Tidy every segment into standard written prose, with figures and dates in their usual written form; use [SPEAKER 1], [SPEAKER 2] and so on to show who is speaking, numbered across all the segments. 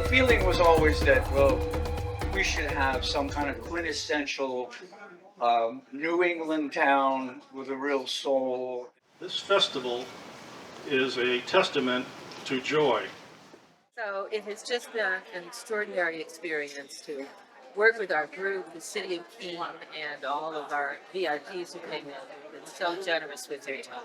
[SPEAKER 1] feeling was always that, well, we should have some kind of quintessential New England town with a real soul.
[SPEAKER 2] This festival is a testament to joy.
[SPEAKER 3] So it has just been an extraordinary experience to work with our group, the city of Keene, and all of our VIPs who came in. They've been so generous with their time.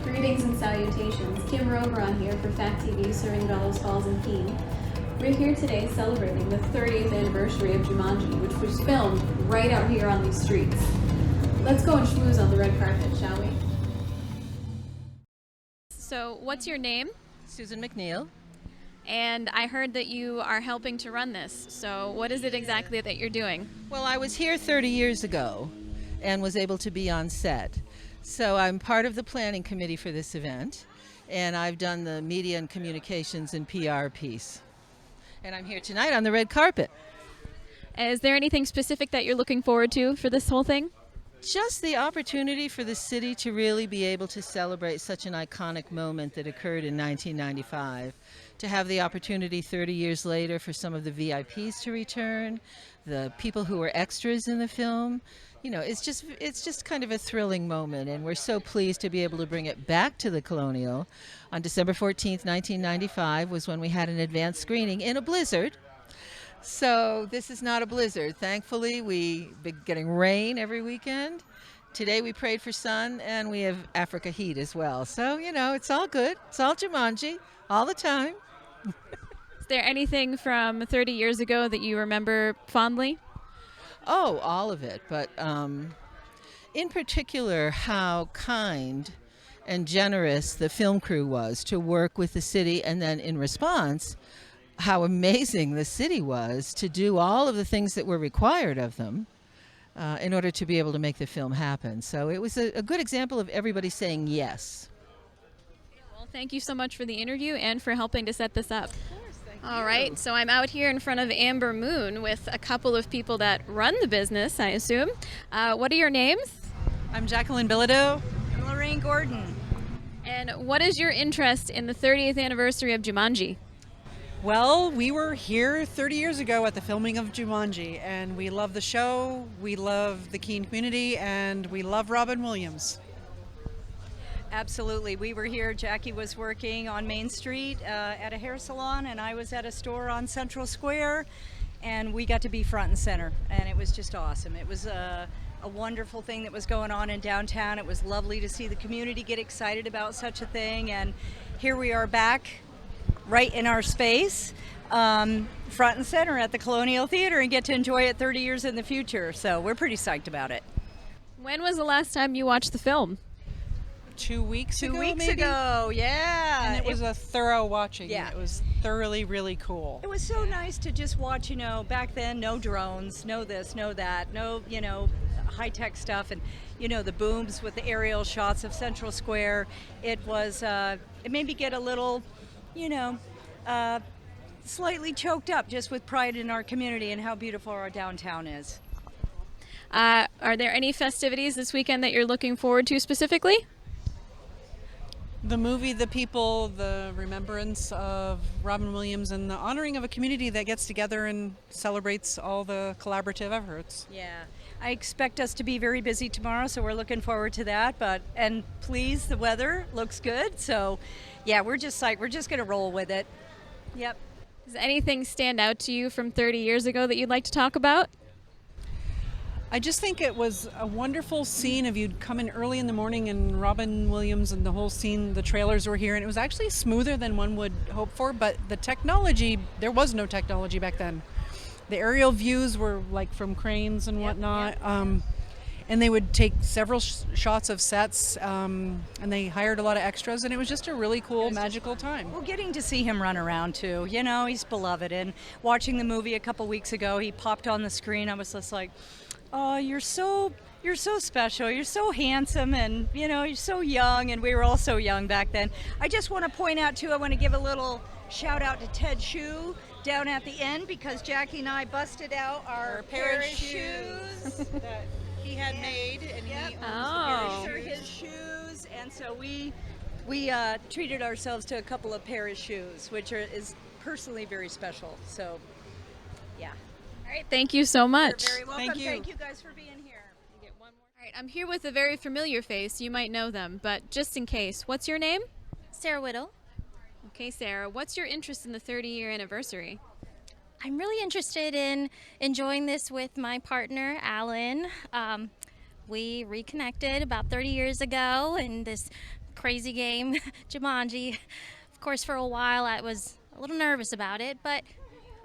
[SPEAKER 4] Greetings and salutations. Kim Roveron here for Fact TV serving Bellows Falls and Keene. We're here today celebrating the 30th anniversary of Jumanji, which was filmed right out here on these streets. Let's go and schmooze on the red carpet, shall we?
[SPEAKER 5] So, what's your name?
[SPEAKER 6] Susan McNeil.
[SPEAKER 5] And I heard that you are helping to run this. So, what is it exactly that you're doing?
[SPEAKER 6] Well, I was here 30 years ago and was able to be on set. So I'm part of the planning committee for this event, and I've done the media and communications and PR piece. And I'm here tonight on the red carpet.
[SPEAKER 5] Is there anything specific that you're looking forward to for this whole thing?
[SPEAKER 6] Just the opportunity for the city to really be able to celebrate such an iconic moment that occurred in 1995. To have the opportunity 30 years later for some of the VIPs to return, the people who were extras in the film. You know, it's just kind of a thrilling moment, and we're so pleased to be able to bring it back to the Colonial. On December 14th, 1995 was when we had an advanced screening in a blizzard. So this is not a blizzard. Thankfully, we've been getting rain every weekend. Today we prayed for sun, and we have Africa heat as well. So, you know, it's all good. It's all Jumanji, all the time.
[SPEAKER 5] Is there anything from 30 years ago that you remember fondly?
[SPEAKER 6] Oh, all of it. But in particular, how kind and generous the film crew was to work with the city, and then in response, how amazing the city was to do all of the things that were required of them in order to be able to make the film happen. So it was a good example of everybody saying yes.
[SPEAKER 5] Well, thank you so much for the interview and for helping to set this up. All right, so I'm out here in front of Amber Moon with a couple of people that run the business, I assume. What are your names?
[SPEAKER 7] I'm Jacqueline Bilodeau.
[SPEAKER 8] I'm Lorraine Gordon.
[SPEAKER 5] And what is your interest in the 30th anniversary of Jumanji?
[SPEAKER 7] Well, we were here 30 years ago at the filming of Jumanji, and we love the show, we love the Keene community, and we love Robin Williams.
[SPEAKER 8] Absolutely. We were here. Jackie was working on Main Street at a hair salon, and I was at a store on Central Square, and we got to be front and center, and it was just awesome. It was a wonderful thing that was going on in downtown. It was lovely to see the community get excited about such a thing, and here we are back right in our space, front and center at the Colonial Theater, and get to enjoy it 30 years in the future. So we're pretty psyched about it.
[SPEAKER 5] When was the last time you watched the film?
[SPEAKER 7] 2 weeks ago,
[SPEAKER 8] 2 weeks
[SPEAKER 7] maybe?
[SPEAKER 8] ago, yeah.
[SPEAKER 7] And it was a thorough watching.
[SPEAKER 8] Yeah.
[SPEAKER 7] It was thoroughly, really cool.
[SPEAKER 8] It was so nice to just watch, you know, back then, no drones, no this, no that, no, you know, high-tech stuff, and, you know, the booms with the aerial shots of Central Square. It was, it made me get a little, you know, slightly choked up just with pride in our community and how beautiful our downtown is.
[SPEAKER 5] Are there any festivities this weekend that you're looking forward to specifically?
[SPEAKER 7] The movie, the people, the remembrance of Robin Williams, and the honoring of a community that gets together and celebrates all the collaborative efforts.
[SPEAKER 8] Yeah, I expect us to be very busy tomorrow, so we're looking forward to that. And please, the weather looks good. So, yeah, we're just going to roll with it. Yep.
[SPEAKER 5] Does anything stand out to you from 30 years ago that you'd like to talk about?
[SPEAKER 7] I just think it was a wonderful scene of you'd come in early in the morning and Robin Williams and the whole scene, the trailers were here, and it was actually smoother than one would hope for, but the technology, there was no technology back then. The aerial views were like from cranes and whatnot, and they would take several shots of sets, and they hired a lot of extras, and it was just a really cool, magical time.
[SPEAKER 8] Well, getting to see him run around too, you know, he's beloved. And watching the movie a couple weeks ago, he popped on the screen. I was just like, oh, you're so special. You're so handsome, and you know, you're so young, and we were all so young back then. I just want to point out too, I want to give a little shout out to Ted Shue down at the end, because Jackie and I busted out our pair of shoes
[SPEAKER 7] that he had made, and he owns
[SPEAKER 5] Oh.
[SPEAKER 8] for his shoes, and so we treated ourselves to a couple of pair of shoes, which is personally very special. So, yeah.
[SPEAKER 5] All right, thank you so much.
[SPEAKER 8] You're very welcome.
[SPEAKER 7] Thank you.
[SPEAKER 8] Thank you guys for being here.
[SPEAKER 5] All right, I'm here with a very familiar face. You might know them, but just in case, what's your name?
[SPEAKER 9] Sarah Whittle.
[SPEAKER 5] Okay, Sarah, what's your interest in the 30-year anniversary?
[SPEAKER 9] I'm really interested in enjoying this with my partner, Alan. We reconnected about 30 years ago in this crazy game, Jumanji. Of course, for a while I was a little nervous about it, but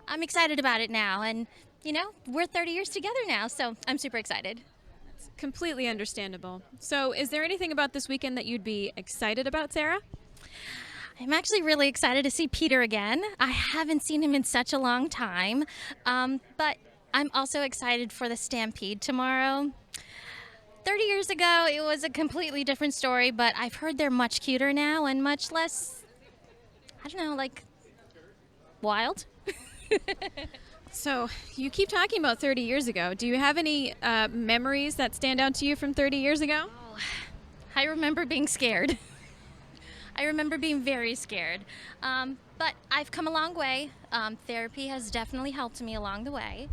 [SPEAKER 9] I'm excited about it now. And, you know, we're 30 years together now, so I'm super excited.
[SPEAKER 5] Completely understandable. So, is there anything about this weekend that you'd be excited about, Sarah?
[SPEAKER 9] I'm actually really excited to see Peter again. I haven't seen him in such a long time, but I'm also excited for the Stampede tomorrow. 30 years ago, it was a completely different story, but I've heard they're much cuter now and much less, I don't know, like, wild.
[SPEAKER 5] So, you keep talking about 30 years ago. Do you have any memories that stand out to you from 30 years ago?
[SPEAKER 9] I remember being scared. I remember being very scared. But I've come a long way. Therapy has definitely helped me along the way.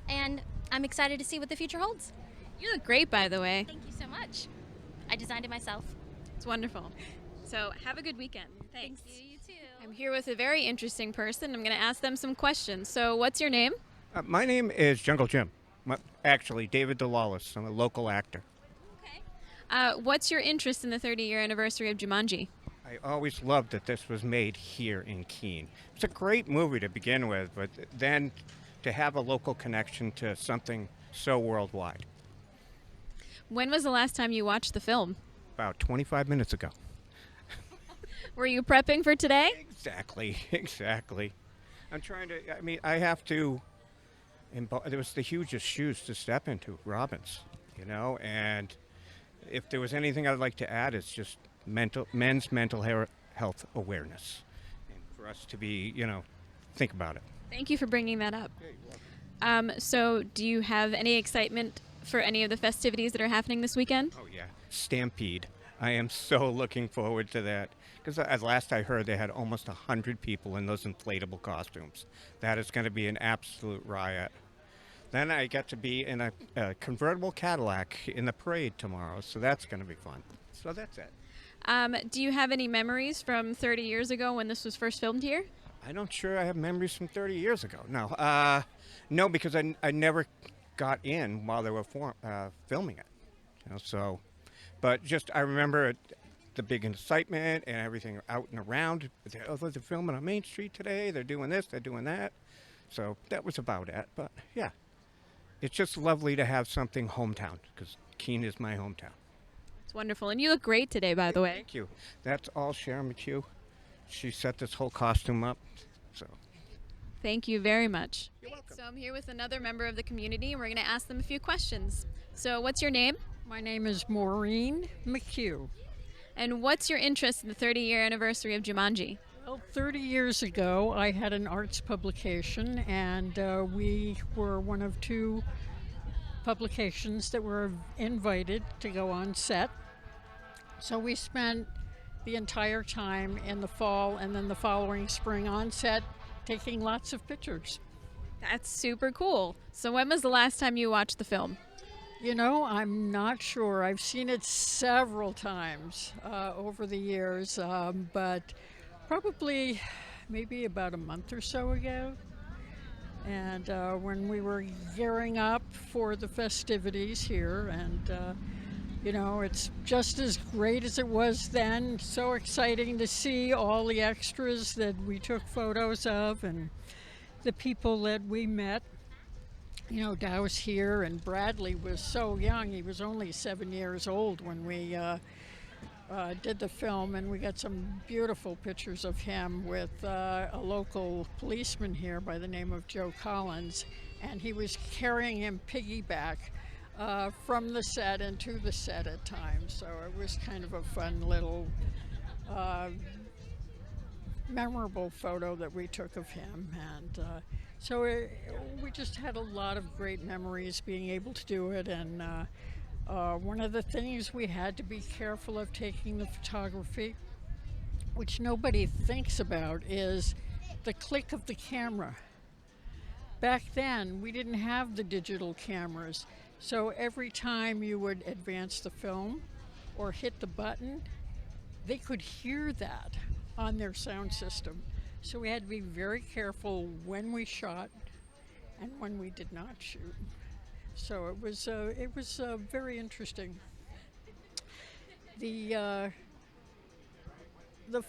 [SPEAKER 9] And I'm excited to see what the future holds.
[SPEAKER 5] You look great, by the way.
[SPEAKER 9] Thank you so much. I designed it myself.
[SPEAKER 5] It's wonderful. So, have a good weekend. Thanks.
[SPEAKER 9] Thank you, you too.
[SPEAKER 5] I'm here with a very interesting person. I'm going to ask them some questions. So, what's your name?
[SPEAKER 10] My name is Jungle Jim. Actually, David DeLawless. I'm a local actor.
[SPEAKER 5] What's your interest in the 30-year anniversary of Jumanji?
[SPEAKER 10] I always loved that this was made here in Keene. It's a great movie to begin with, but then to have a local connection to something so worldwide.
[SPEAKER 5] When was the last time you watched the film?
[SPEAKER 10] About 25 minutes ago.
[SPEAKER 5] Were you prepping for today?
[SPEAKER 10] Exactly. I'm trying to, I have to, there was the hugest shoes to step into, Robin's, you know, and if there was anything I'd like to add, it's just men's mental health awareness, and for us to be, think about it.
[SPEAKER 5] Thank you for bringing that up. So, do you have any excitement for any of the festivities that are happening this weekend?
[SPEAKER 10] Oh yeah, Stampede. I am so looking forward to that, because at last I heard they had almost 100 people in those inflatable costumes. That is going to be an absolute riot. Then I get to be in a convertible Cadillac in the parade tomorrow, so that's going to be fun. So that's it.
[SPEAKER 5] Do you have any memories from 30 years ago when this was first filmed here?
[SPEAKER 10] I'm not sure I have memories from 30 years ago. No, because I never got in while they were filming it. So, but just I remember the big excitement and everything out and around. They're filming on Main Street today. They're doing this. They're doing that. So that was about it. But yeah, it's just lovely to have something hometown, because Keene is my hometown.
[SPEAKER 5] It's wonderful. And you look great today, by the way.
[SPEAKER 10] Thank you. That's all Sharon McHugh. She set this whole costume up. So
[SPEAKER 5] Thank you very much.
[SPEAKER 10] You're welcome.
[SPEAKER 5] So I'm here with another member of the community, and we're going to ask them a few questions. So what's your name?
[SPEAKER 11] My name is Maureen McHugh.
[SPEAKER 5] And what's your interest in the 30-year anniversary of Jumanji?
[SPEAKER 11] Well, 30 years ago, I had an arts publication, and we were one of two publications that were invited to go on set. So we spent the entire time in the fall and then the following spring on set taking lots of pictures.
[SPEAKER 5] That's super cool. So when was the last time you watched the film?
[SPEAKER 11] I'm not sure. I've seen it several times over the years, but probably maybe about a month or so ago. And when we were gearing up for the festivities here, and it's just as great as it was then. So exciting to see all the extras that we took photos of and the people that we met. Dow's here, and Bradley was so young. He was only 7 years old when we did the film, and we got some beautiful pictures of him with a local policeman here by the name of Joe Collins, and he was carrying him piggyback from the set and to the set at times. So it was kind of a fun little memorable photo that we took of him, and we just had a lot of great memories being able to do it. And one of the things we had to be careful of taking the photography, which nobody thinks about, is the click of the camera. Back then, we didn't have the digital cameras, so every time you would advance the film or hit the button, they could hear that on their sound system. So we had to be very careful when we shot and when we did not shoot. So it was very interesting. The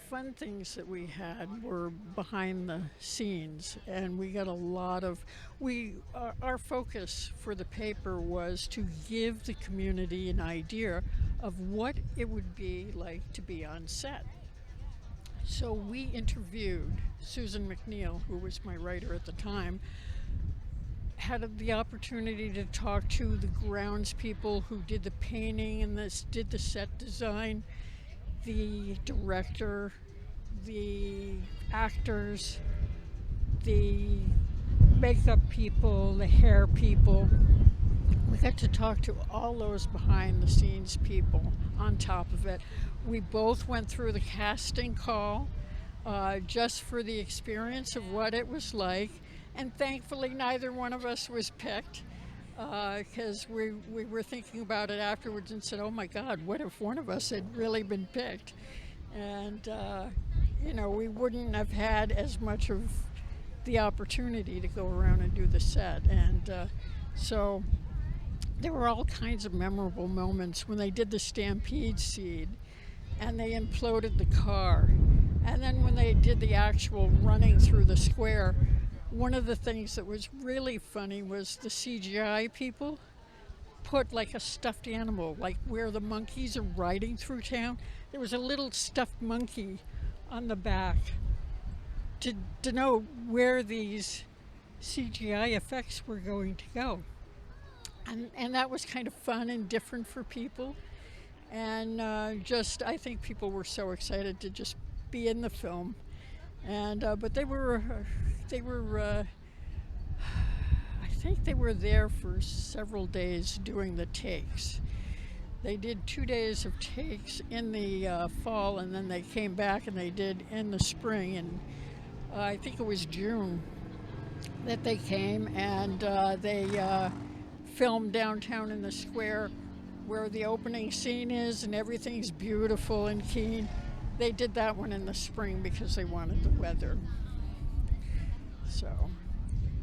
[SPEAKER 11] fun things that we had were behind the scenes, and we got a lot of. Our focus for the paper was to give the community an idea of what it would be like to be on set. So we interviewed Susan McNeil, who was my writer at the time, had the opportunity to talk to the grounds people who did the painting and did the set design, the director, the actors, the makeup people, the hair people. We got to talk to all those behind the scenes people on top of it. We both went through the casting call just for the experience of what it was like. And thankfully, neither one of us was picked because we were thinking about it afterwards and said, oh my God, what if one of us had really been picked? And, we wouldn't have had as much of the opportunity to go around and do the set. And so there were all kinds of memorable moments when they did the stampede seed and they imploded the car. And then when they did the actual running through the square, one of the things that was really funny was the CGI people put like a stuffed animal, like where the monkeys are riding through town. There was a little stuffed monkey on the back to denote where these CGI effects were going to go. And that was kind of fun and different for people. And I think people were so excited to just be in the film. And but they were I think they were there for several days doing the takes. They did 2 days of takes in the fall, and then they came back and they did in the spring. And I think it was June that they came, and they filmed downtown in the square where the opening scene is, and everything's beautiful in Keene. They did that one in the spring because they wanted the weather. So.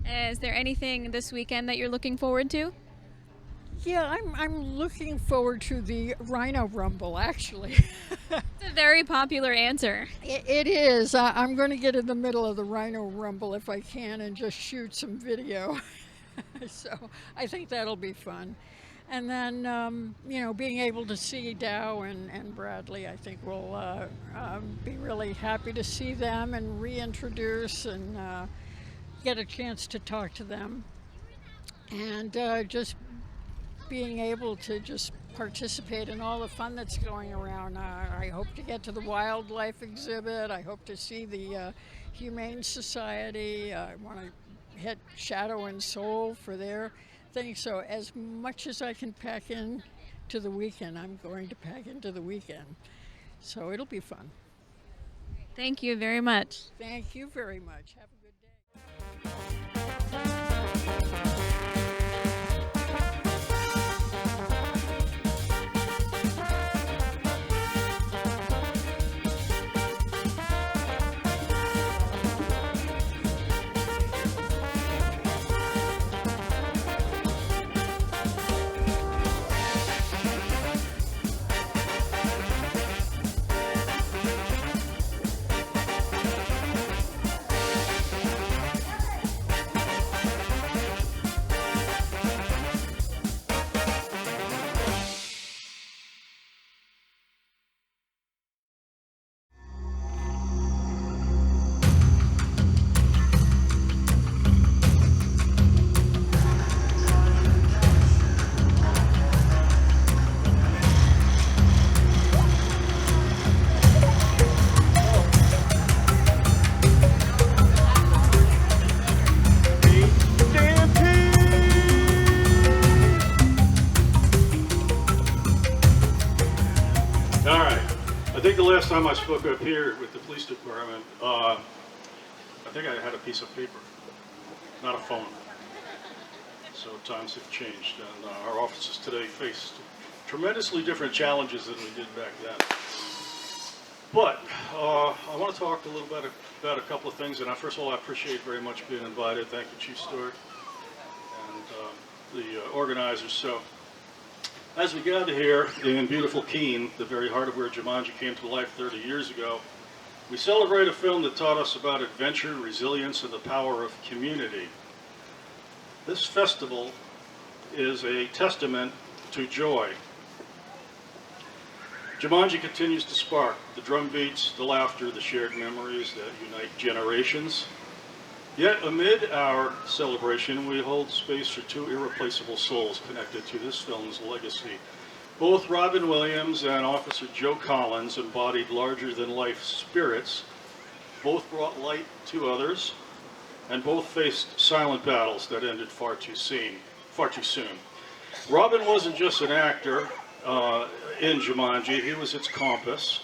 [SPEAKER 5] Is there anything this weekend that you're looking forward to?
[SPEAKER 11] Yeah, I'm looking forward to the Rhino Rumble, actually.
[SPEAKER 5] It's a very popular answer.
[SPEAKER 11] It is. I'm going to get in the middle of the Rhino Rumble if I can and just shoot some video. So I think that'll be fun. And then, being able to see Dow and Bradley, I think we'll be really happy to see them and reintroduce and get a chance to talk to them. And just being able to just participate in all the fun that's going around. I hope to get to the wildlife exhibit. I hope to see the Humane Society. I want to hit Shadow and Soul for their thing. So as much as I can pack in to the weekend, I'm going to pack into the weekend. So it'll be fun.
[SPEAKER 5] Thank you very much.
[SPEAKER 11] Thank you very much. Have a good day.
[SPEAKER 2] think the last time I spoke up here with the police department, I think I had a piece of paper, not a phone. So times have changed, and our officers today face tremendously different challenges than we did back then. But I want to talk a little bit about a couple of things, and first of all, I appreciate very much being invited. Thank you, Chief Stewart, and the organizers. So, as we gather here in beautiful Keene, the very heart of where Jumanji came to life 30 years ago, we celebrate a film that taught us about adventure, resilience, and the power of community. This festival is a testament to joy. Jumanji continues to spark the drum beats, the laughter, the shared memories that unite generations. Yet amid our celebration, we hold space for two irreplaceable souls connected to this film's legacy. Both Robin Williams and Officer Joe Collins embodied larger-than-life spirits. Both brought light to others, and both faced silent battles that ended far too soon. Robin wasn't just an actor in Jumanji, he was its compass.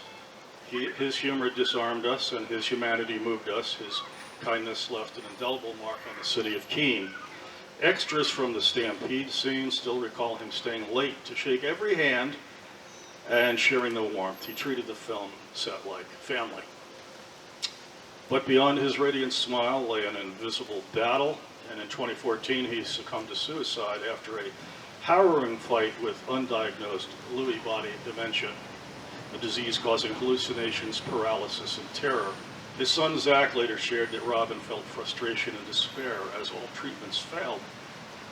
[SPEAKER 2] His humor disarmed us, and his humanity moved us. His kindness left an indelible mark on the city of Keene. Extras from the Stampede scene still recall him staying late to shake every hand and sharing the warmth. He treated the film set like family. But beyond his radiant smile lay an invisible battle, and in 2014 he succumbed to suicide after a harrowing fight with undiagnosed Lewy body dementia, a disease causing hallucinations, paralysis, and terror. His son Zach later shared that Robin felt frustration and despair as all treatments failed.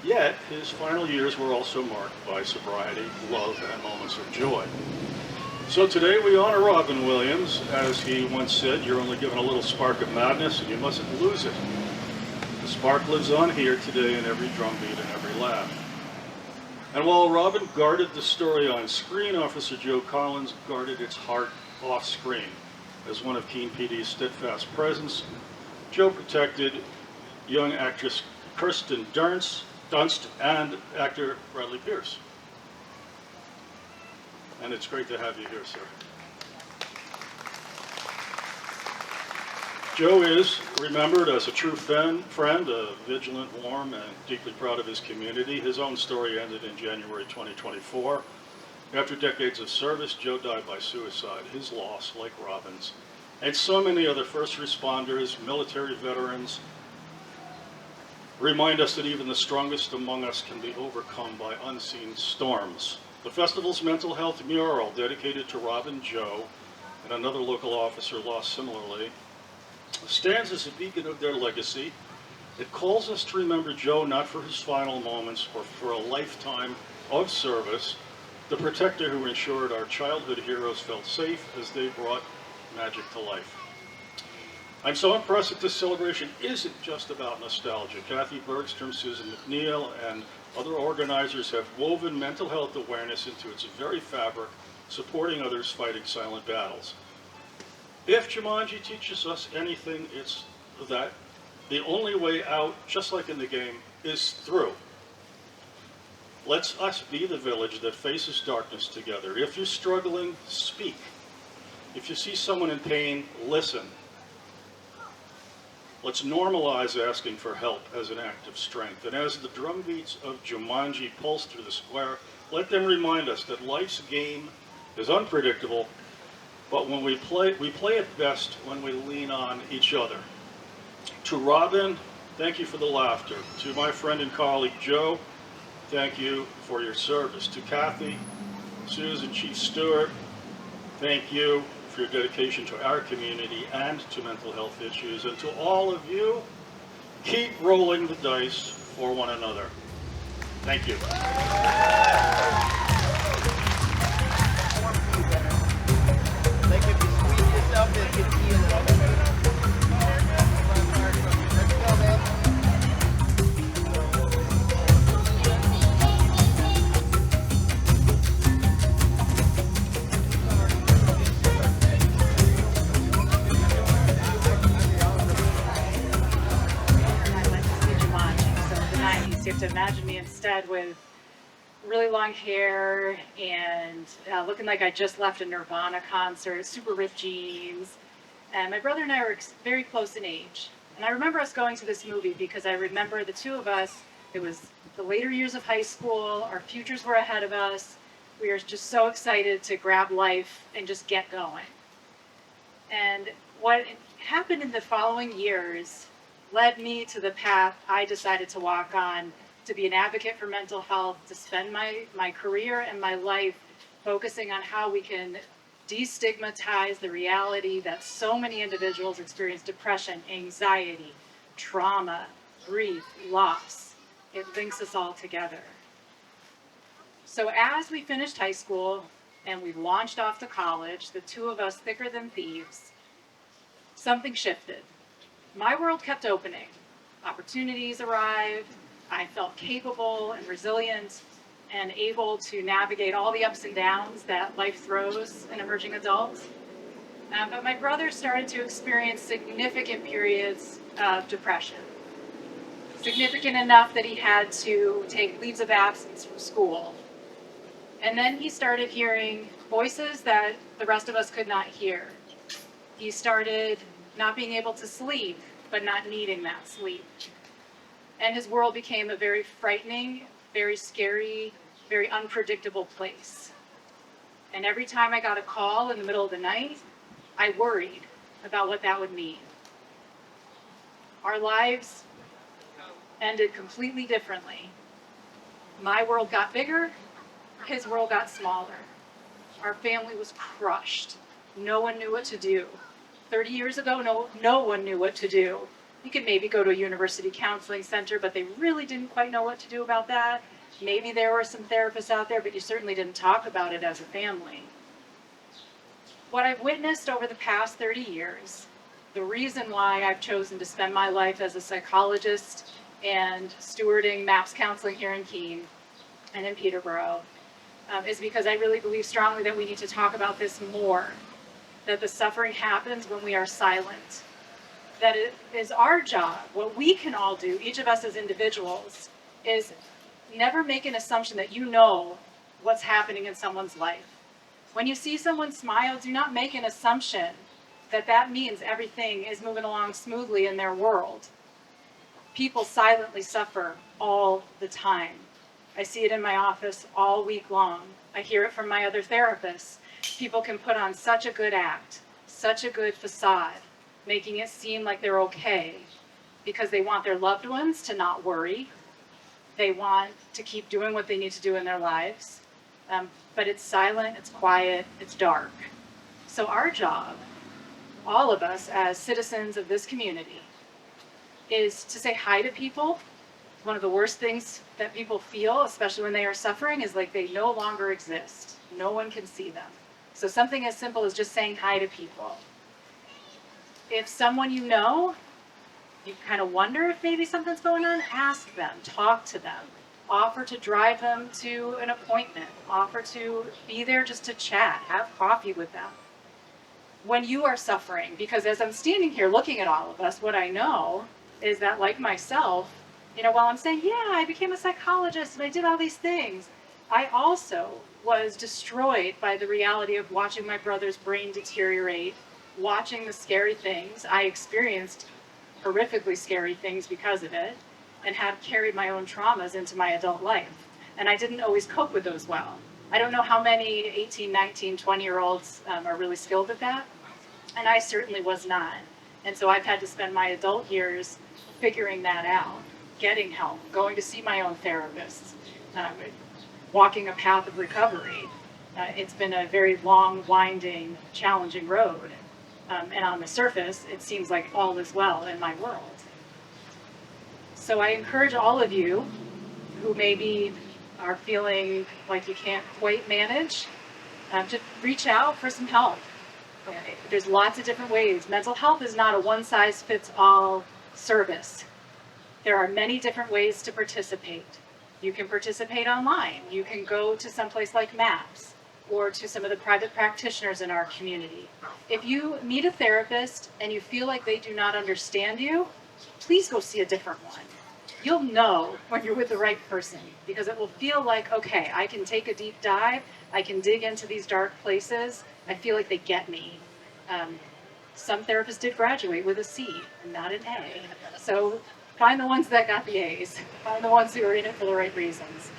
[SPEAKER 2] Yet, his final years were also marked by sobriety, love, and moments of joy. So today we honor Robin Williams. As he once said, you're only given a little spark of madness and you mustn't lose it. The spark lives on here today in every drumbeat and every laugh. And while Robin guarded the story on screen, Officer Joe Collins guarded its heart off screen. As one of Keene PD's steadfast presence, Joe protected young actress Kirsten Dunst and actor Bradley Pierce. And it's great to have you here, sir. Joe is remembered as a true friend, a vigilant, warm, and deeply proud of his community. His own story ended in January 2024. After decades of service, Joe died by suicide. His loss, like Robin's, and so many other first responders, military veterans, remind us that even the strongest among us can be overcome by unseen storms. The festival's mental health mural, dedicated to Robin, Joe, and another local officer lost similarly, stands as a beacon of their legacy. It calls us to remember Joe not for his final moments, but for a lifetime of service, the protector who ensured our childhood heroes felt safe as they brought magic to life. I'm so impressed that this celebration isn't just about nostalgia. Kathy Bergstrom, Susan McNeil, and other organizers have woven mental health awareness into its very fabric, supporting others fighting silent battles. If Jumanji teaches us anything, it's that the only way out, just like in the game, is through. Let's us be the village that faces darkness together. If you're struggling, speak. If you see someone in pain, listen. Let's normalize asking for help as an act of strength. And as the drum beats of Jumanji pulse through the square, let them remind us that life's game is unpredictable, but when we play it best when we lean on each other. To Robin, thank you for the laughter. To my friend and colleague Joe, thank you for your service. To Kathy, Susan, Chief Stewart, thank you for your dedication to our community and to mental health issues. And to all of you, keep rolling the dice for one another. Thank you.
[SPEAKER 12] Like if you squeeze yourself, it gets healed. Let's go, man.
[SPEAKER 13] And I went to see Jumanji, so the 90s. You have to imagine me instead with really long hair and looking like I just left a Nirvana concert, super ripped jeans. And my brother and I were very close in age. And I remember us going to this movie because I remember the two of us, it was the later years of high school, our futures were ahead of us. We were just so excited to grab life and just get going. And what happened in the following years led me to the path I decided to walk on, to be an advocate for mental health, to spend my career and my life focusing on how we can destigmatize the reality that so many individuals experience depression, anxiety, trauma, grief, loss. It links us all together. So as we finished high school and we launched off to college, the two of us thicker than thieves, something shifted. My world kept opening. Opportunities arrived. I felt capable and resilient and able to navigate all the ups and downs that life throws an emerging adult. But my brother started to experience significant periods of depression. Significant enough that he had to take leaves of absence from school. And then he started hearing voices that the rest of us could not hear. He started not being able to sleep, but not needing that sleep. And his world became a very frightening, very scary, very unpredictable place. And every time I got a call in the middle of the night, I worried about what that would mean. Our lives ended completely differently. My world got bigger, his world got smaller. Our family was crushed. No one knew what to do. 30 years ago, no one knew what to do. You could maybe go to a university counseling center, but they really didn't quite know what to do about that. Maybe there were some therapists out there, but you certainly didn't talk about it as a family. What I've witnessed over the past 30 years, the reason why I've chosen to spend my life as a psychologist and stewarding MAPS counseling here in Keene and in Peterborough, is because I really believe strongly that we need to talk about this more, that the suffering happens when we are silent, that it is our job, what we can all do, each of us as individuals, is never make an assumption that you know what's happening in someone's life. When you see someone smile, do not make an assumption that that means everything is moving along smoothly in their world. People silently suffer all the time. I see it in my office all week long. I hear it from my other therapists. People can put on such a good act, such a good facade, making it seem like they're okay because they want their loved ones to not worry. They want to keep doing what they need to do in their lives. But it's silent, it's quiet, it's dark. So our job, all of us as citizens of this community, is to say hi to people. One of the worst things that people feel, especially when they are suffering, is like they no longer exist. No one can see them. So something as simple as just saying hi to people. If someone you know, you kind of wonder if maybe something's going on, ask them, talk to them, offer to drive them to an appointment, offer to be there just to chat, have coffee with them. When you are suffering, because as I'm standing here looking at all of us, what I know is that, like myself, while I'm saying, yeah, I became a psychologist and I did all these things, I also was destroyed by the reality of watching my brother's brain deteriorate, watching the scary things. I experienced horrifically scary things because of it, and have carried my own traumas into my adult life. And I didn't always cope with those well. I don't know how many 18, 19, 20-year-olds are really skilled at that, and I certainly was not. And so I've had to spend my adult years figuring that out, getting help, going to see my own therapists, walking a path of recovery. It's been a very long, winding, challenging road. And on the surface, it seems like all is well in my world. So I encourage all of you who maybe are feeling like you can't quite manage, to reach out for some help. There's lots of different ways. Mental health is not a one-size-fits-all service. There are many different ways to participate. You can participate online. You can go to someplace like MAPS or to some of the private practitioners in our community. If you meet a therapist and you feel like they do not understand you, please go see a different one. you'll know when you're with the right person, because it will feel like, okay, I can take a deep dive, I can dig into these dark places, I feel like they get me. Some therapists did graduate with a C and not an A. So find the ones that got the A's, find the ones who are in it for the right reasons.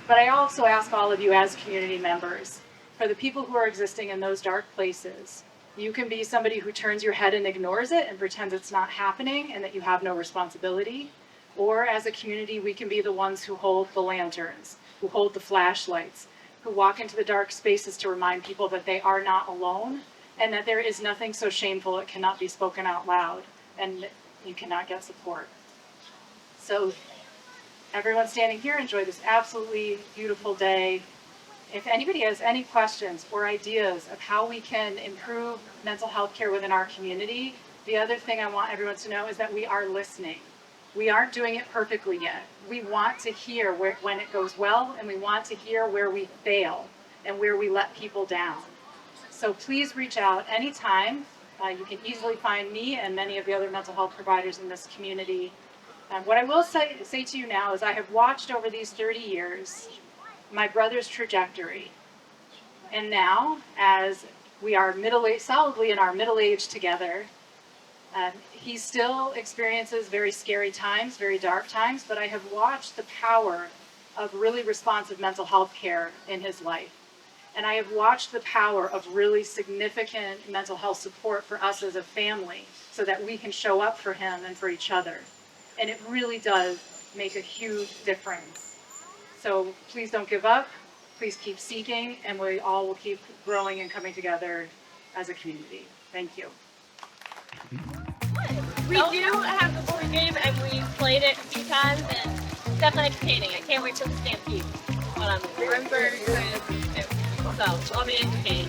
[SPEAKER 13] But I also ask all of you as community members, for the people who are existing in those dark places, you can be somebody who turns your head and ignores it and pretends it's not happening and that you have no responsibility. Or as a community, we can be the ones who hold the lanterns, who hold the flashlights, who walk into the dark spaces to remind people that they are not alone and that there is nothing so shameful it cannot be spoken out loud and you cannot get support. So everyone standing here, enjoy this absolutely beautiful day. If anybody has any questions or ideas of how we can improve mental health care within our community, the other thing I want everyone to know is that we are listening. We aren't doing it perfectly yet. We want to hear when it goes well, and we want to hear where we fail and where we let people down. So please reach out anytime. You can easily find me and many of the other mental health providers in this community. What I will say to you now is I have watched over these 30 years my brother's trajectory. And now, as we are solidly in our middle age together, he still experiences very scary times, very dark times, but I have watched the power of really responsive mental health care in his life. And I have watched the power of really significant mental health support for us as a family so that we can show up for him and for each other. And it really does make a huge difference. So please don't give up. Please keep seeking, and we all will keep growing and coming together as a community. Thank you.
[SPEAKER 14] We do have the board game, and we've played it a few times, and it's definitely entertaining. I can't wait till the Stampede. But remember, so I'll be entertained.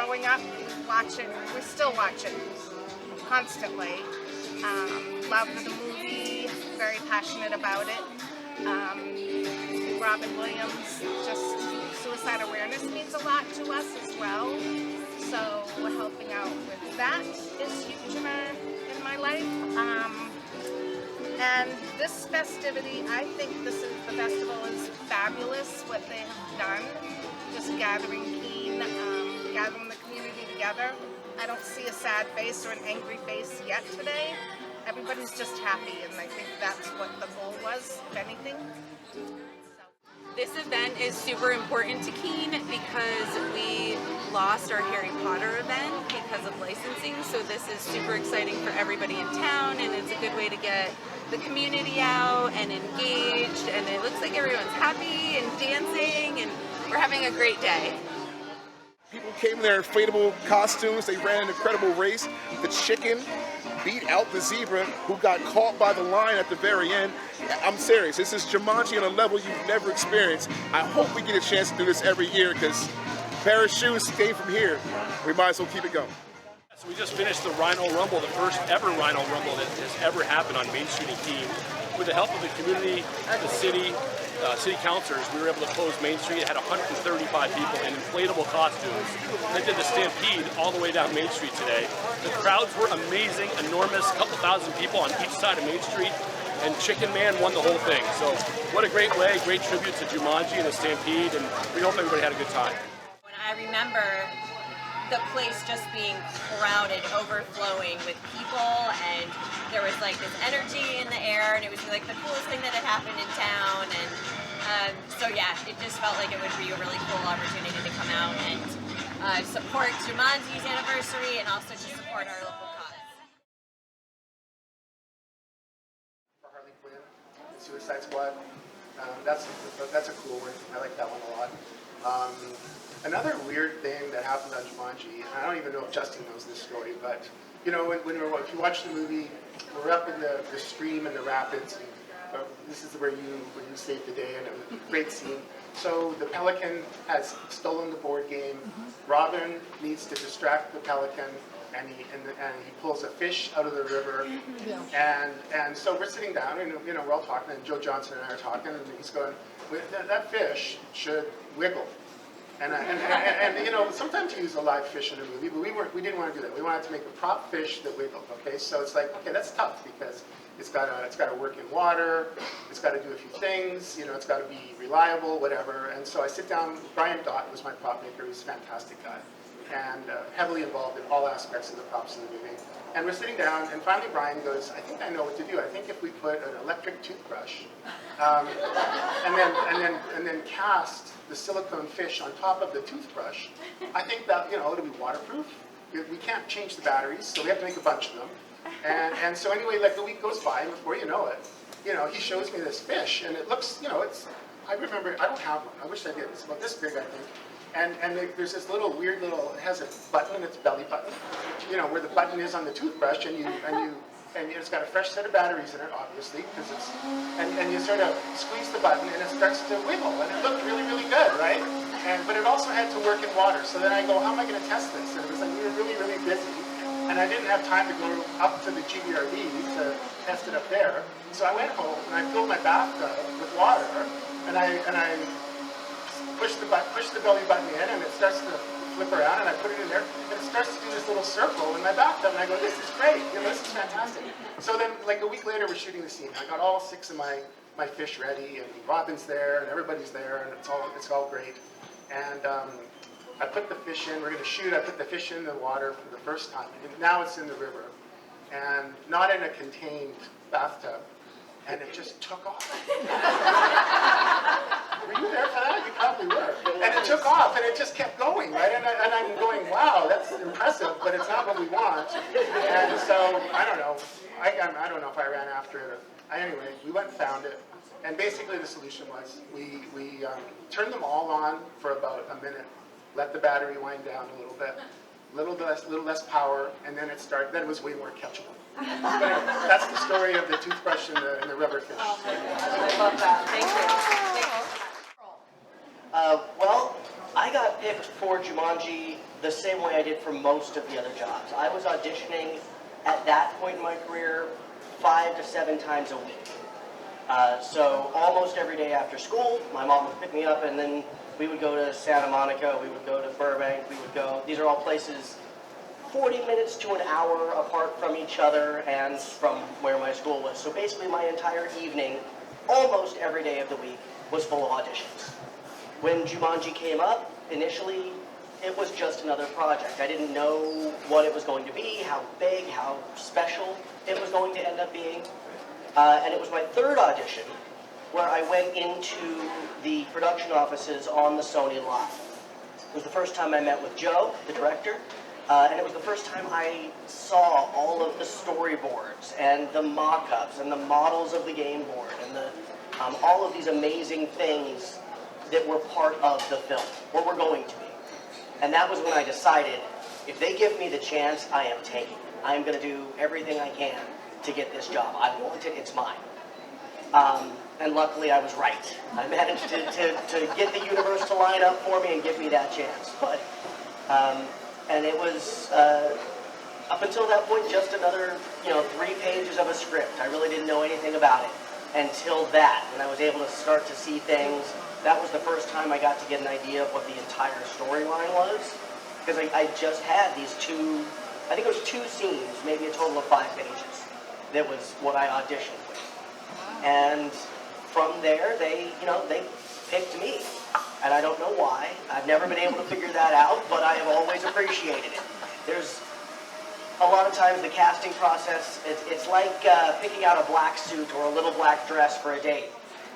[SPEAKER 15] growing up, we still watch it constantly. Love the movie, very passionate about it. Robin Williams, just suicide awareness means a lot to us as well. So helping out with that is huge in my life. And this festivity, I think the festival is fabulous, what they have done. Just gathering Keene, gathering the community together. I don't see a sad face or an angry face yet today. Everybody's just happy, and I think that's what the goal was, if anything.
[SPEAKER 16] This event is super important to Keene because we lost our Harry Potter event because of licensing, so this is super exciting for everybody in town, and it's a good way to get the community out and engaged, and it looks like everyone's happy and dancing, and we're having a great day.
[SPEAKER 17] People came in their inflatable costumes, they ran an incredible race. The chicken beat out the zebra who got caught by the line at the very end. I'm serious, this is Jumanji on a level you've never experienced. I hope we get a chance to do this every year because a pair of shoes came from here. We might as well keep it going.
[SPEAKER 18] So we just finished the Rhino Rumble, the first ever Rhino Rumble that has ever happened on Main Street in Keene. With the help of the community, the city councilors, we were able to close Main Street. It had 135 people in inflatable costumes. They did the stampede all the way down Main Street today. The crowds were amazing, enormous, a couple thousand people on each side of Main Street, and Chicken Man won the whole thing. So what a great way, great tribute to Jumanji and the stampede, and we hope everybody had a good time.
[SPEAKER 19] When I remember the place just being crowded, overflowing with people, and there was like this energy in the air, and it was like the coolest thing that had happened in town, and so yeah, it just felt like it would be a really cool opportunity to come out and support Jumanji's anniversary and also to support our local cause.
[SPEAKER 20] For Harley Quinn, Suicide Squad, that's a cool one. I like that one a lot. Another weird thing that happened on Jumanji, and I don't even know if Justin knows this story, but you know, if you watch the movie, we're up in the stream and the rapids, and this is where you saved the day, and it was a great scene. So the pelican has stolen the board game. Robin needs to distract the pelican, and he pulls a fish out of the river. And so we're sitting down, and you know, we're all talking, and Joe Johnson and I are talking, and he's going, that fish should wiggle. And you know, sometimes you use a live fish in a movie, but we didn't want to do that. We wanted to make a prop fish that wiggled. Okay, so it's like, okay, that's tough because it's got to work in water, it's got to do a few things, you know, it's got to be reliable, whatever. And so I sit down. Brian Dott was my prop maker. He's a fantastic guy, and heavily involved in all aspects of the props in the movie. And we're sitting down, and finally Brian goes, I think I know what to do. I think if we put an electric toothbrush and then cast the silicone fish on top of the toothbrush, I think that, you know, it'll be waterproof. We can't change the batteries, so we have to make a bunch of them. And so anyway, like the week goes by, and before you know it, you know, he shows me this fish, and it looks, you know, I remember, I don't have one. I wish I did. It's about this big, I think. And there's this little weird little, it has a button in its belly button, you know, where the button is on the toothbrush, and it's got a fresh set of batteries in it, obviously, because and you sort of squeeze the button, and it starts to wiggle, and it looked really, really good, right? But it also had to work in water. So then I go, how am I going to test this? And it was like, we were really, really busy, and I didn't have time to go up to the GBRD to test it up there. So I went home, and I filled my bathtub with water, and I push the belly button in, and it starts to flip around, and I put it in there, and it starts to do this little circle in my bathtub, and I go, this is great, you know, this is fantastic. So then, like a week later, we're shooting the scene. I got all 6 of my fish ready, and Robin's there, and everybody's there, and it's all great. And I put the fish in. We're going to shoot. I put the fish in the water for the first time, and now it's in the river, and not in a contained bathtub. And it just took off. Were you there for that? You probably were. And it took off, and it just kept going, right? And I'm going, wow, that's impressive, but it's not what we want. And so, I don't know. I don't know if I ran after it. Anyway, we went and found it. And basically the solution was we turned them all on for about a minute, let the battery wind down a little bit, little less power, and then then it was way more catchable. But anyway, that's the story of the toothbrush and the rubber fish.
[SPEAKER 19] Oh, I love that. Thank you.
[SPEAKER 12] Well, I got picked for Jumanji
[SPEAKER 21] the same way I did for most of the other jobs. I was auditioning at that point in my career 5 to 7 times a week. So almost every day after school, my mom would pick me up, and then we would go to Santa Monica, we would go to Burbank, we would go, these are all places 40 minutes to an hour apart from each other and from where my school was. So basically my entire evening, almost every day of the week, was full of auditions. When Jumanji came up, initially, it was just another project. I didn't know what it was going to be, how big, how special it was going to end up being. And it was my third audition where I went into the production offices on the Sony lot. It was the first time I met with Joe, the director, and it was the first time I saw all of the storyboards and the mock-ups and the models of the game board and the, all of these amazing things that were part of the film, or were going to be. And that was when I decided, if they give me the chance, I am taking it. I am going to do everything I can to get this job. I want it, it's mine. And luckily I was right. I managed to get the universe to line up for me and give me that chance. But, and it was, up until that point, just another, 3 pages of a script. I really didn't know anything about it until that, when I was able to start to see things. That was the first time I got to get an idea of what the entire storyline was, because I just had these 2, I think it was 2 scenes, maybe a total of 5 pages. That was what I auditioned with. And from there, they picked me. And I don't know why. I've never been able to figure that out, but I have always appreciated it. There's a lot of times the casting process, it's like picking out a black suit or a little black dress for a date.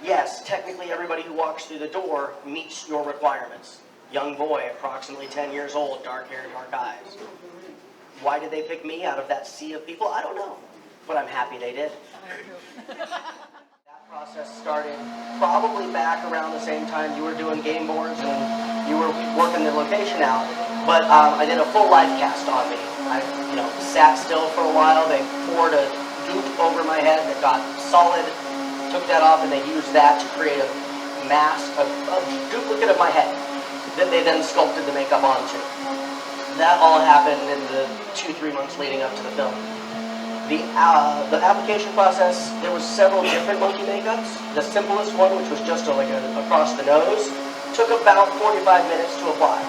[SPEAKER 21] Yes, technically everybody who walks through the door meets your requirements. Young boy, approximately 10 years old, dark hair, dark eyes. Why did they pick me out of that sea of people? I don't know, but I'm happy they did. That process started probably back around the same time you were doing game boards and you were working the location out. But I did a full life cast on me. I sat still for a while. They poured a goop over my head that got solid. Took that off, and they used that to create a mask, a duplicate of my head that they then sculpted the makeup onto. That all happened in the 2-3 months leading up to the film. The application process, there was several different monkey makeups. The simplest one, which was just across the nose, took about 45 minutes to apply,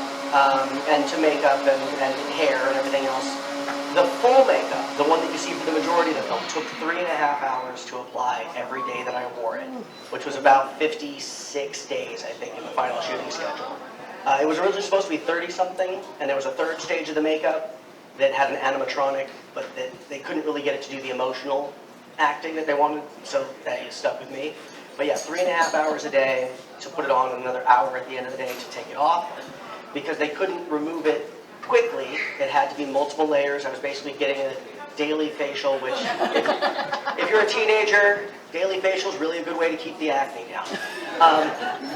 [SPEAKER 21] and to makeup and hair and everything else. The full makeup, the one that you see for the majority of the film, took 3.5 hours to apply every day that I wore it, which was about 56 days, I think, in the final shooting schedule. It was originally supposed to be 30-something, and there was a third stage of the makeup that had an animatronic, but that they couldn't really get it to do the emotional acting that they wanted, so that stuck with me. But yeah, 3.5 hours a day to put it on, and another hour at the end of the day to take it off, because they couldn't remove it quickly. It had to be multiple layers. I was basically getting a daily facial, which, if you're a teenager, daily facial is really a good way to keep the acne down.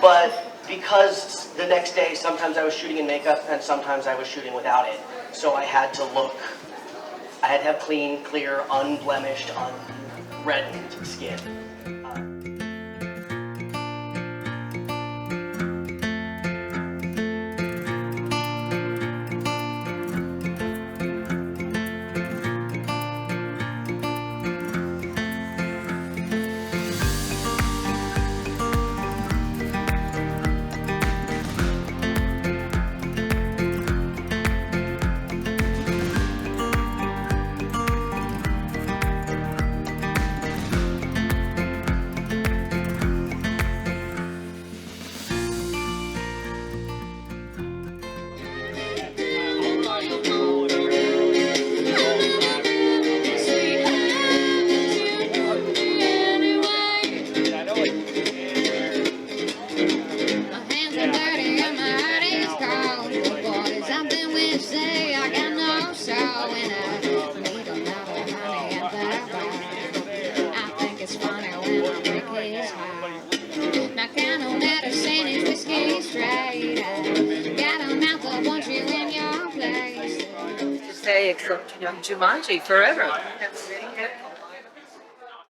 [SPEAKER 21] But because the next day, sometimes I was shooting in makeup and sometimes I was shooting without it, so I had to have clean, clear, unblemished, unreddened skin.
[SPEAKER 3] Say, except Jumanji forever.